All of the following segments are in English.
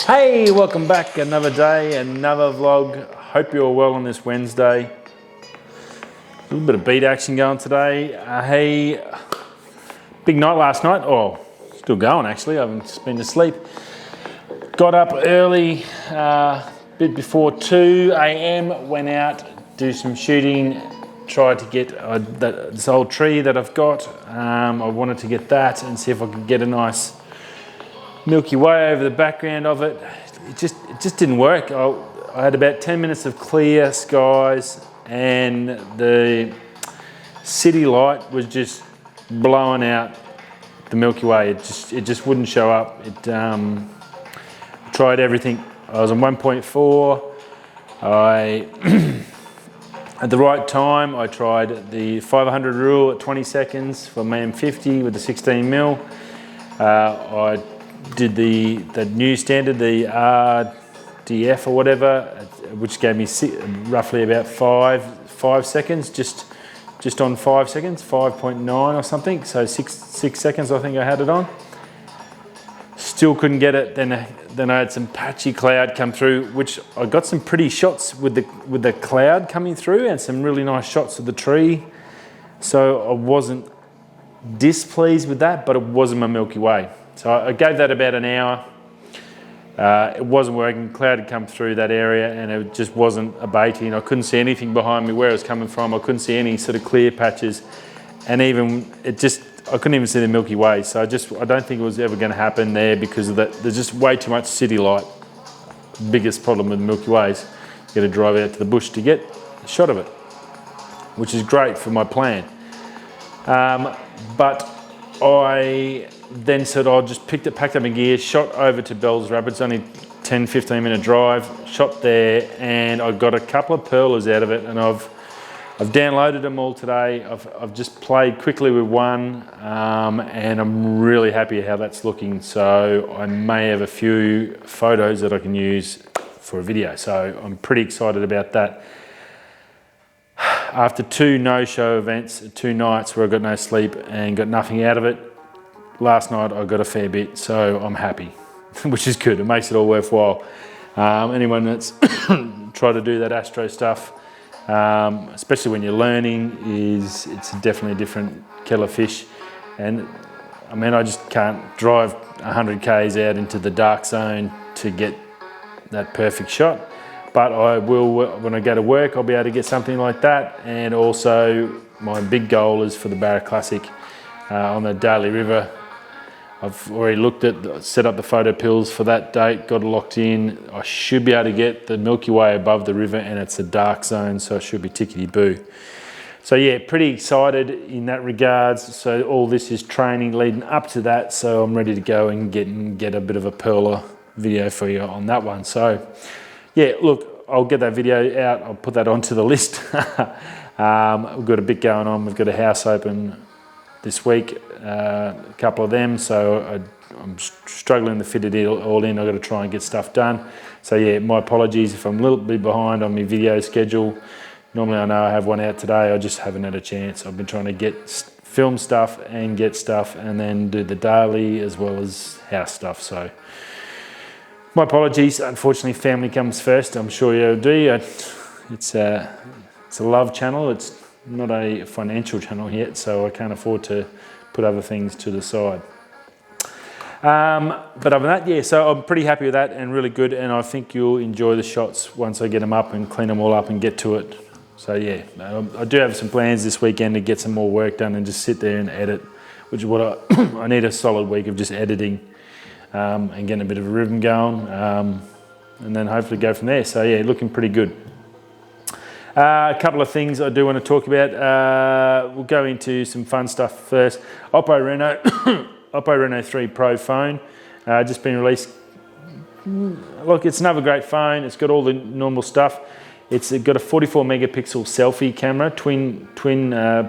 Hey, welcome back. Another day, another vlog. Hope you're well on this Wednesday. A little bit of beat action going today. Hey, big night last night. Oh, still going actually. I haven't just been asleep. Got up early, bit before 2 a.m. Went out, do some shooting. Tried to get this old tree that I've got. I wanted to get that and see if I could get a nice Milky Way over the background of it. It just didn't work. I had about 10 minutes of clear skies and the city light was just blowing out the Milky Way. It just wouldn't show up. Tried everything. I was on 1.4. At the right time, I tried the 500 rule at 20 seconds for MAM50 with the 16mm. I did the new standard, the RDF or whatever, which gave me roughly about five seconds, just on 5 seconds, 5.9 or something. So six seconds I think I had it on. Still couldn't get it. Then I had some patchy cloud come through, which I got some pretty shots with the cloud coming through and some really nice shots of the tree. So I wasn't displeased with that, but it wasn't my Milky Way. So I gave that about an hour. It wasn't working. Cloud had come through that area and it just wasn't abating. I couldn't see anything behind me where it was coming from. I couldn't see any sort of clear patches, and even I couldn't even see the Milky Way. So I don't think it was ever going to happen there because of that. There's just way too much city light. Biggest problem with the Milky Way is you got to drive out to the bush to get a shot of it, which is great for my plan. But I then said I just packed up my gear, shot over to Bells Rapids, only 10-15 minute drive, shot there, and I got a couple of pearlers out of it, and I've downloaded them all today. I've just played quickly with one, and I'm really happy how that's looking. So I may have a few photos that I can use for a video. So I'm pretty excited about that. After 2 no-show events, 2 nights where I got no sleep and got nothing out of it, last night I got a fair bit, so I'm happy, which is good. It makes it all worthwhile. Anyone that's tried to do that astro stuff, especially when you're learning, it's definitely a different kettle of fish. And I mean, I just can't drive 100 k's out into the dark zone to get that perfect shot. But I will, when I go to work, I'll be able to get something like that. And also, my big goal is for the Barrett Classic on the Daly River. I've already set up the photo pills for that date, got it locked in. I should be able to get the Milky Way above the river, and it's a dark zone, so it should be tickety-boo. So yeah, pretty excited in that regards. So all this is training leading up to that, so I'm ready to go and get a bit of a perler video for you on that one. So yeah, look, I'll get that video out. I'll put that onto the list. We've got a bit going on. We've got a house open this week, a couple of them, so I'm struggling to fit it all in. I've got to try and get stuff done. So yeah, my apologies if I'm a little bit behind on my video schedule. Normally I know I have one out today, I just haven't had a chance. I've been trying to film stuff and get stuff and then do the daily as well as house stuff. So my apologies. Unfortunately, family comes first. I'm sure you do. It's a love channel. It's not a financial channel yet, so I can't afford to put other things to the side. But other than that, yeah, so I'm pretty happy with that and really good, and I think you'll enjoy the shots once I get them up and clean them all up and get to it. So yeah, I do have some plans this weekend to get some more work done and just sit there and edit, which is what I need a solid week of just editing and getting a bit of a rhythm going, and then hopefully go from there. So yeah, looking pretty good. A couple of things I do want to talk about. We'll go into some fun stuff first. Oppo Reno A3 Pro phone, just been released. Look, it's another great phone. It's got all the normal stuff. It's got a 44 megapixel selfie camera, twin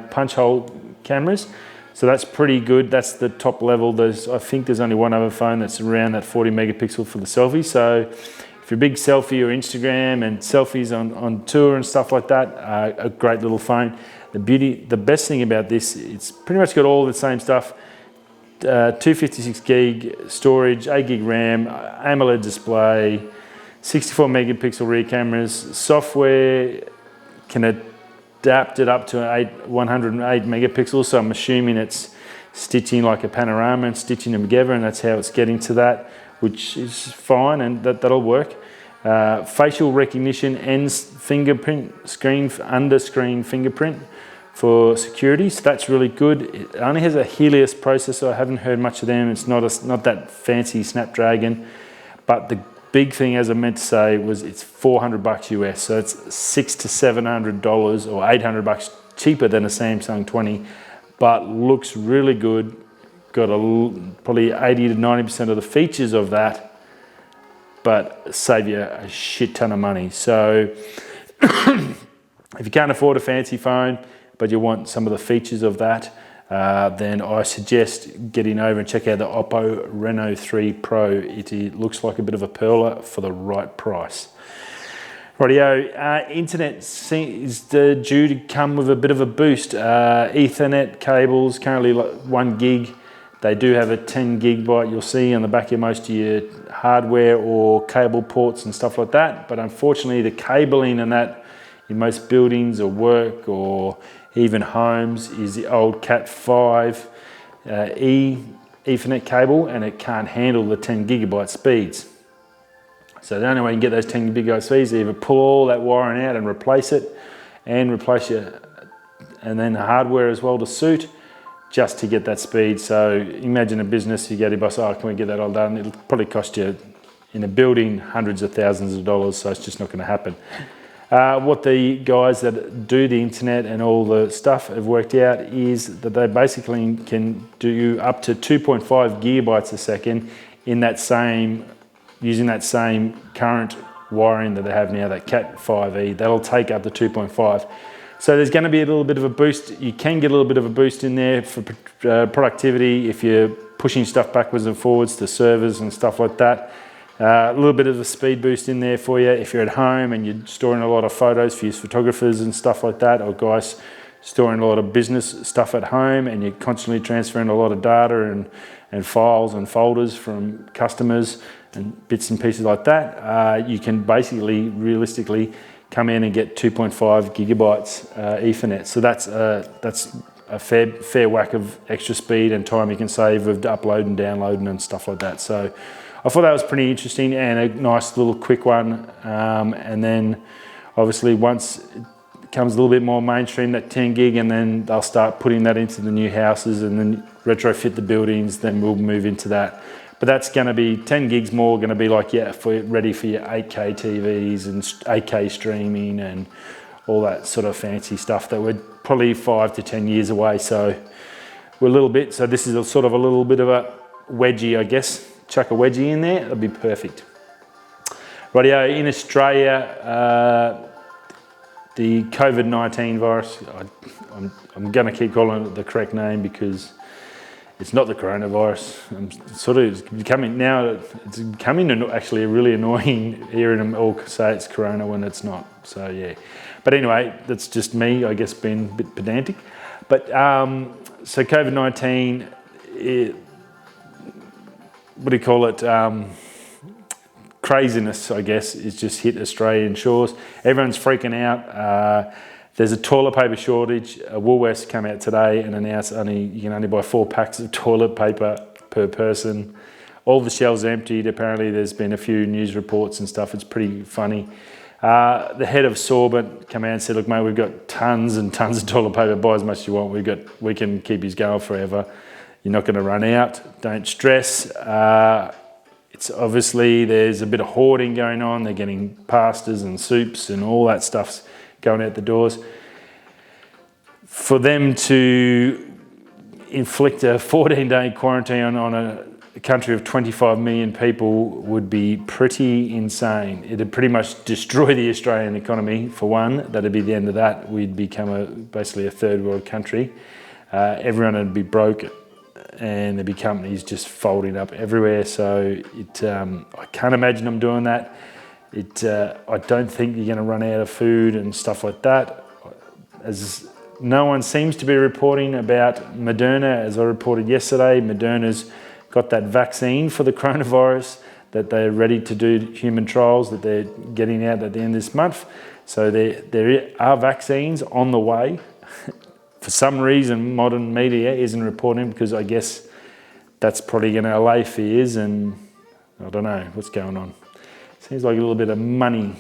punch hole cameras. So that's pretty good. That's the top level. I think there's only one other phone that's around that 40 megapixel for the selfie. So if you're a big selfie or Instagram and selfies on tour and stuff like that, a great little phone. The best thing about this, it's pretty much got all the same stuff. 256 gig storage, 8 gig RAM, AMOLED display, 64 megapixel rear cameras. Software can adapt it up to 108 megapixels, so I'm assuming it's stitching like a panorama and stitching them together, and that's how it's getting to that, which is fine, and that'll work. Facial recognition and fingerprint under screen fingerprint for security, so that's really good. It only has a Helios processor. I haven't heard much of them. It's not that fancy Snapdragon, but the big thing, as I meant to say, was it's $400 US, so it's $600 to $700 or $800 cheaper than a Samsung 20, but looks really good. Got probably 80 to 90% of the features of that, but save you a shit ton of money. So if you can't afford a fancy phone, but you want some of the features of that, then I suggest getting over and check out the Oppo Reno A3 Pro. It looks like a bit of a perler for the right price. Rightio, internet is due to come with a bit of a boost. Ethernet cables, currently 1 gig. They do have a 10 gigabyte, you'll see on the back of most of your hardware or cable ports and stuff like that. But unfortunately, the cabling and that in most buildings or work or even homes is the old Cat5 Ethernet cable, and it can't handle the 10 gigabyte speeds. So the only way you can get those 10 gigabyte speeds is either pull all that wiring out and replace it, and replace and then the hardware as well to suit, just to get that speed. So imagine a business, you go to your boss, oh, can we get that all done? It'll probably cost you in a building hundreds of thousands of dollars, so it's just not going to happen. What the guys that do the internet and all the stuff have worked out is that they basically can do up to 2.5 gigabytes a second in that using that same current wiring that they have now, that Cat5e. That'll take up to 2.5. So there's going to be a little bit of a boost. You can get a little bit of a boost in there for productivity if you're pushing stuff backwards and forwards to servers and stuff like that. A little bit of a speed boost in there for you if you're at home and you're storing a lot of photos for your photographers and stuff like that, or guys storing a lot of business stuff at home and you're constantly transferring a lot of data and files and folders from customers and bits and pieces like that. You can basically realistically come in and get 2.5 gigabytes Ethernet. So that's a fair whack of extra speed and time you can save with uploading, downloading and stuff like that. So I thought that was pretty interesting and a nice little quick one. And then obviously once it becomes a little bit more mainstream, that 10 gig, and then they'll start putting that into the new houses and then retrofit the buildings, then we'll move into that. But that's going to be 10 gigs more, going to be like, ready for your 8K TVs and 8K streaming and all that sort of fancy stuff that we're probably 5 to 10 years away. So we're a little bit, so this is a sort of a little bit of a wedgie, I guess. Chuck a wedgie in there, that'd be perfect. Rightio, in Australia, the COVID-19 virus, I'm going to keep calling it the correct name because it's not the coronavirus. It's becoming actually really annoying hearing them all say it's corona when it's not. So yeah, but anyway, that's just me, I guess, being a bit pedantic. But so COVID-19, what do you call it? Craziness, I guess, is just hit Australian shores. Everyone's freaking out. There's a toilet paper shortage. Woolworths came out today and announced you can only buy 4 packs of toilet paper per person. All the shelves are emptied. Apparently there's been a few news reports and stuff. It's pretty funny. The head of Sorbent came out and said, look mate, we've got tons and tons of toilet paper. Buy as much as you want. We can keep these going forever. You're not going to run out. Don't stress. It's obviously there's a bit of hoarding going on. They're getting pastas and soups and all that stuff's going out the doors. For them to inflict a 14-day quarantine on a country of 25 million people would be pretty insane. It'd pretty much destroy the Australian economy, for one. That'd be the end of that. We'd become basically a third world country. Everyone would be broke and there'd be companies just folding up everywhere. So I can't imagine them doing that. I don't think you're going to run out of food and stuff like that. As no one seems to be reporting about Moderna. As I reported yesterday, Moderna's got that vaccine for the coronavirus that they're ready to do human trials that they're getting out at the end of this month. So there are vaccines on the way. For some reason, modern media isn't reporting, because I guess that's probably going to allay fears, and I don't know what's going on. Seems like a little bit of money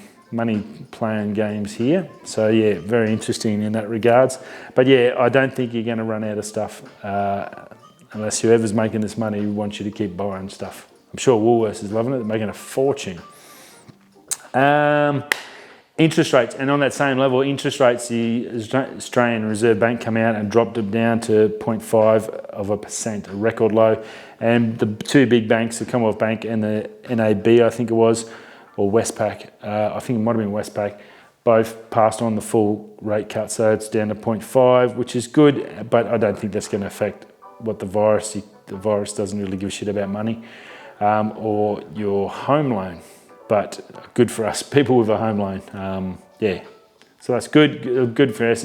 playing games here. So yeah, very interesting in that regards. But yeah, I don't think you're going to run out of stuff unless whoever's making this money wants you to keep buying stuff. I'm sure Woolworths is loving it. They're making a fortune. Interest rates, and on that same level, interest rates, the Australian Reserve Bank come out and dropped it down to 0.5%, a record low. And the two big banks, the Commonwealth Bank and the NAB, I think it was, or Westpac, I think it might have been Westpac, both passed on the full rate cut. So it's down to 0.5, which is good, but I don't think that's going to affect what the virus doesn't really give a shit about money or your home loan. But good for us, people with a home loan. Yeah, so that's good for us.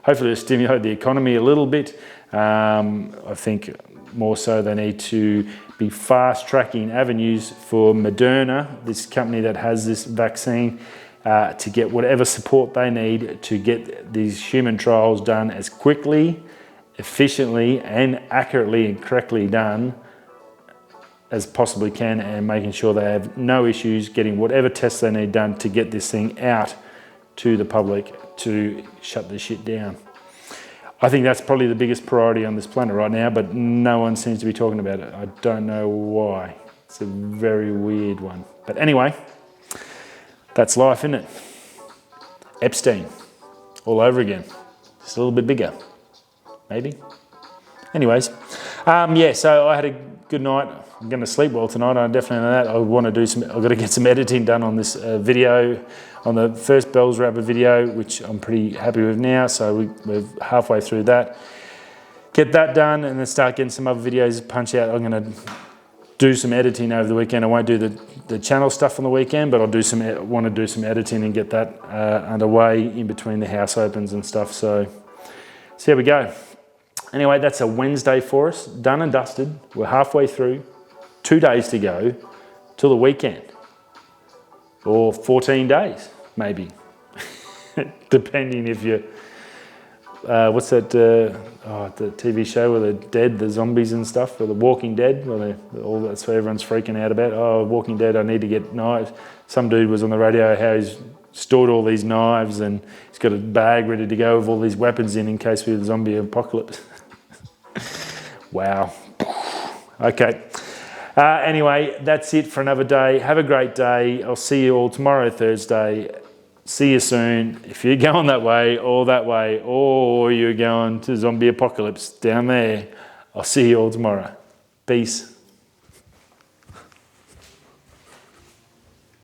Hopefully it'll stimulate the economy a little bit. I think more so they need to be fast-tracking avenues for Moderna, this company that has this vaccine, to get whatever support they need to get these human trials done as quickly, efficiently, and accurately and correctly done as possibly can, and making sure they have no issues getting whatever tests they need done to get this thing out to the public to shut this shit down. I think that's probably the biggest priority on this planet right now, but no one seems to be talking about it. I don't know why. It's a very weird one. But anyway, that's life, isn't it? Epstein, all over again. Just a little bit bigger, maybe. Anyways, yeah, so I had a good night. I'm going to sleep well tonight. I definitely know that. I want to do I've got to get some editing done on this video, on the first Bells Wrapper video, which I'm pretty happy with now. So we're halfway through that. Get that done, and then start getting some other videos punch out. I'm going to do some editing over the weekend. I won't do the channel stuff on the weekend, but I'll want to do some editing and get that underway in between the house opens and stuff. So here we go. Anyway, that's a Wednesday for us. Done and dusted. We're halfway through. 2 days to go till the weekend. Or 14 days, maybe. Depending if you're... what's that... the TV show where they're dead, the zombies and stuff, or The Walking Dead, where that's what everyone's freaking out about. Oh, Walking Dead, I need to get knives. Some dude was on the radio how he's stored all these knives and he's got a bag ready to go with all these weapons in case we have a zombie apocalypse. Wow. Okay. Anyway, that's it for another day. Have a great day. I'll see you all tomorrow, Thursday. See you soon. If you're going that way, or you're going to zombie apocalypse down there, I'll see you all tomorrow. Peace.